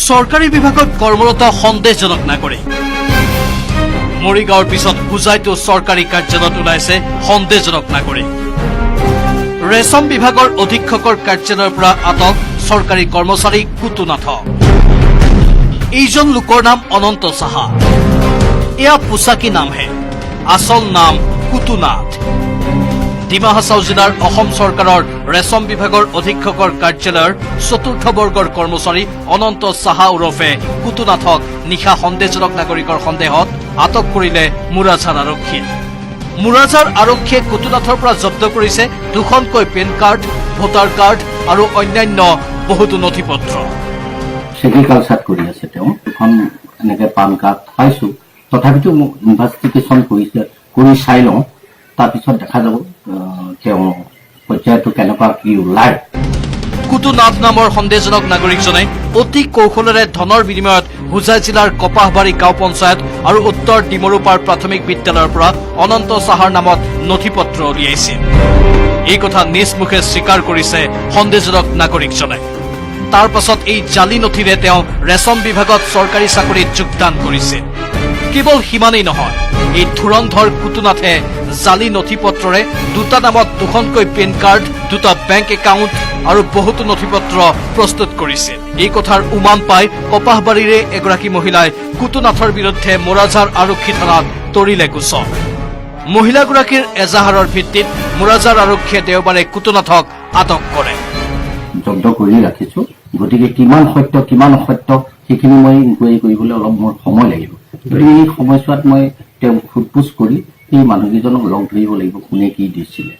চৰকাৰী বিভাগত কৰ্মৰত সন্দেহজনক নাগৰিক মৰিগাঁৱৰ পিছত হুজাইতো চৰকাৰী কাৰ্যালয়ত ওলাইছে সন্দেহজনক নাগৰিক ৰেশম বিভাগৰ অধীক্ষকৰ কাৰ্যালয়ৰ পৰা আটক চৰকাৰী কৰ্মচাৰী কুতুনাথ এইজন লোকৰ নাম অনন্ত সাহা এয়া পোচাকী নামহে আসল নাম কুতুনাথ ডিমা হাছাও জিলাৰ অসম চৰকাৰৰ ৰেশম বিভাগৰ অধীক্ষকৰ কাৰ্যালয়ৰ চতুৰ্থ বৰ্গৰ কৰ্মচাৰী অনন্ত সাহা ওৰফে কুতুনাথক নিশা সন্দেহজনক নাগৰিকৰ সন্দেহত আটক কৰিলে মুৰাজাৰ আৰক্ষীয়ে মুৰাজাৰ আৰক্ষীয়ে কুতুনাথৰ পৰা জব্দ কৰিছে দুখনকৈ পেন কাৰ্ড ভোটাৰ কাৰ্ড আৰু অন্যান্য বহুতো নথি পত্ৰ সেগ্ৰিকালচাৰ কৰি আছে তেওঁ এখন এনেকে পান কাৰ্ড পাইছো তথাপিতো ইনভেষ্টিগেশ্যন কৰি চাই লওঁ তাৰপিছত দেখা যাব তেওঁ পৰ্যায়টো কেনেকুৱা কি ওলায় কুতুনাথ নামৰ সন্দেহজনক নাগৰিকজনে অতি কৌশলেৰে ধনৰ বিনিময়ত হুজাই জিলাৰ কপাহবাৰী গাঁও পঞ্চায়ত আৰু উত্তৰ ডিমৰুপাৰ প্ৰাথমিক বিদ্যালয়ৰ পৰা অনন্ত সাহাৰ নামত নথি পত্ৰ উলিয়াইছিল এই কথা নিজ মুখে স্বীকাৰ কৰিছে সন্দেহজনক নাগৰিকজনে তাৰ পাছত এই জালি নথিৰে তেওঁ ৰেশম বিভাগত চৰকাৰী চাকৰিত যোগদান কৰিছে কেৱল সিমানেই নহয় এই ধুৰন্ধৰ কুতুনাথে জালি নথি পত্ৰৰে দুটা নামত দুখনকৈ পেন কাৰ্ড দুটা বেংক একাউণ্ট আৰু বহুতো নথি পত্ৰ প্ৰস্তুত কৰিছে এই কথাৰ উমান পাই কপাহবাৰীৰে এগৰাকী মহিলাই কুতুনাথৰ বিৰুদ্ধে মুৰাজাৰ আৰক্ষী থানাত তৰিলে গোচৰ মহিলাগৰাকীৰ এজাহাৰৰ ভিত্তিত মুৰাজাৰ আৰক্ষীয়ে দেওবাৰে কুতুনাথক আটক কৰে জব্দ কৰি ৰাখিছো গতিকে কিমান সত্য কিমান অসত্য সেইখিনি মই ইনকুৱাৰী কৰিবলৈ অলপ মোৰ সময় লাগিব গতিকে এই সময়ছোৱাত মই তেওঁক সোধপোছ কৰি এই মানুহকেইজনক লগ ধৰিব লাগিব কোনে কি দিছিলে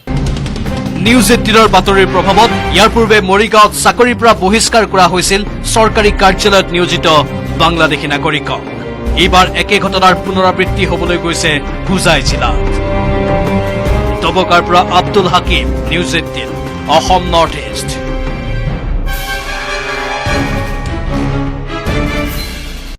নিউজ 18ৰ বাতৰিৰ প্ৰভাৱত ইয়াৰ পূৰ্বে মৰিগাঁৱত চাকৰিৰ পৰা বহিষ্কাৰ কৰা হৈছিল চৰকাৰী কাৰ্যালয়ত নিয়োজিত বাংলাদেশী নাগৰিকক এইবাৰ একে ঘটনাৰ পুনৰাবৃত্তি হ'বলৈ গৈছে হুজাই জিলাত দবকাৰ পৰা Abdul Hakim news 18 Assam north east